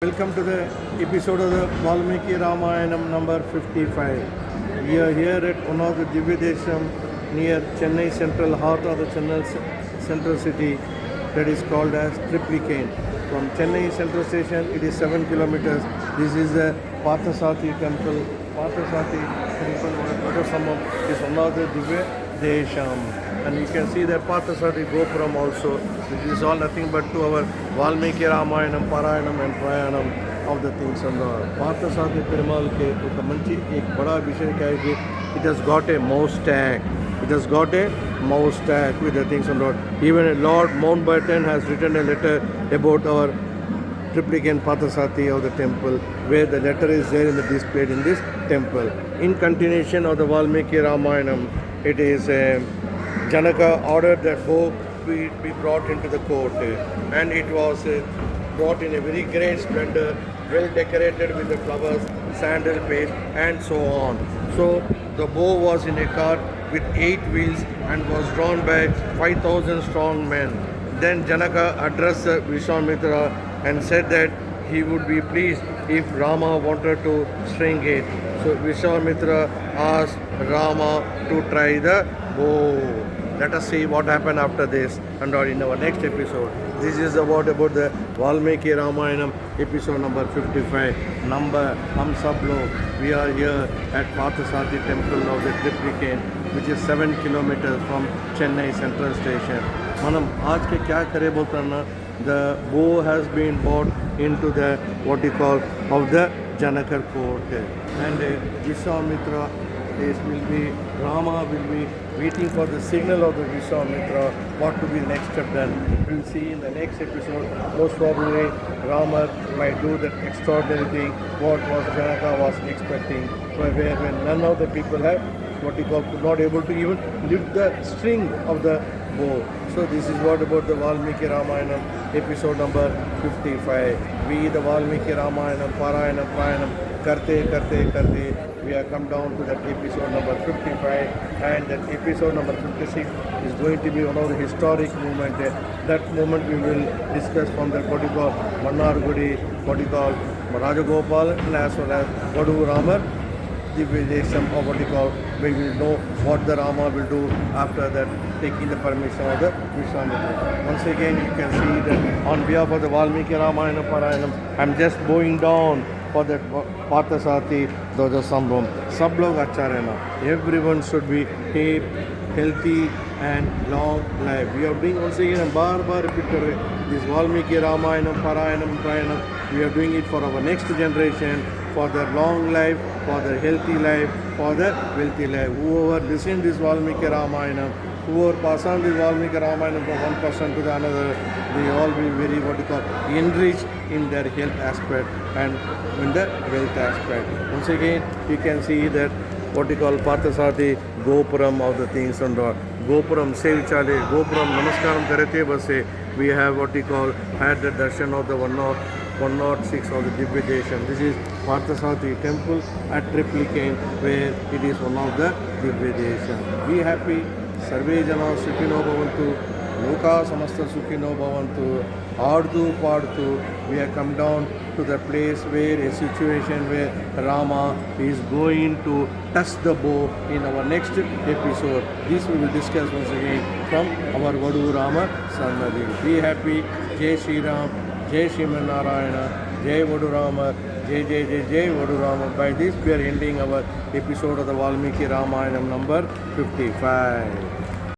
Welcome to the episode of the Valmiki Ramayanam number 55. We are here at one of the Divya Desham near Chennai Central, heart of the Chennai Central City, that is called as Triplicane. From Chennai Central Station, it is 7 kilometers. This is the Parthasarathy temple. Parthasarathy temple is one of the Divya Desham. And you can see the Parthasarathy Gopuram also. This is all nothing but to our Valmiki Ramayanam, Parayanam and Prayanam of the things. And Parthasarathy Perumal ke एक मंची एक बड़ा विषय क्या है कि it has got a mouse tag. It has got a mouse tag with the things on road. Even Lord Mountbatten has written a letter about our Triplicane Parthasarathy of the temple, where the letter is there in the displayed in this temple. In continuation of the Valmiki Ramayanam, it is Janaka ordered that bow be brought into the court, and it was brought in a very great splendor, well decorated with the flowers, sandal paste and so on. So the bow was in a cart with 8 wheels and was drawn by 5,000 strong men. Then Janaka addressed Vishwamitra and said that he would be pleased if Rama wanted to string it. So Vishwamitra asked Rama to try the bow. Let us see what happened after this and in our next episode. This is about the Valmiki Ramayanam episode number 55. Hum sab log. We are here at Parthasarathy temple of the Triplicane, which is 7 kilometers from Chennai Central Station. Manam aaj ke kya kare bolta na, the bow has been brought into the what you call of the Janaka court, and Vishwamitra Rama will be waiting for the signal of the Vishwamitra, what to be the next step done. We will see in the next episode. Most probably Rama might do that extraordinary thing what was Janaka was expecting, where when none of the people have what you call not able to even lift the string of the bow. So this is what about the Valmiki Ramayanam episode number 55. We the Valmiki Ramayanam, Parayanam, Prayanam, Karte, we have come down to that episode number 55, and that episode number 56 is going to be one of the historic moment. That moment we will discuss from the what you call Mannargudi, what you call Rajagopal, and as well as Vadu Ramar, Divya Desham, or what you call, we will know what the Rama will do after that, taking the permission of the Vishwamitra. Once again, you can see that on behalf of the Valmiki Ramayanam Parayanam, I am just bowing down for that Parthasarathy Dwaja Sambham. Sab log acha rehna. Everyone should be happy, healthy and long life. We are doing once again a bar repeat this Valmiki Ramayanam, Parayanam, Prayanam. We are doing it for our next generation, for their long life, for their healthy life, for their wealthy life. Whoever listen this Valmiki Ramayanam, whoever pass on this Valmiki Ramayanam from one person to the another, they all be very what you call enriched in their health aspect and in the wealth aspect. Once again, you can see that what you call Parthasarathy Gopuram of the things and all. Gopuram Sevichale, Gopuram Namaskaram Karate Base. We have what you call had the darshan of the 106 of the Divya Desham. This is Parthasarathy temple at Triplicane, where it is one of the Divya Desham. Be happy. Sarve Jana Sukhino Bhavantu. Loka Samasta Sukhino Bhavantu. Ardu Pardu. We have come down to the place where a situation where Rama is going to touch the bow in our next episode. This we will discuss once again from our Vadu Rama Sannadhi. Be happy. Jai Shri Ram. Jai Shriman Narayana, Jai Vadu Rama, Jai Vadu Rama. By this we are ending our episode of the Valmiki Ramayanam number 55.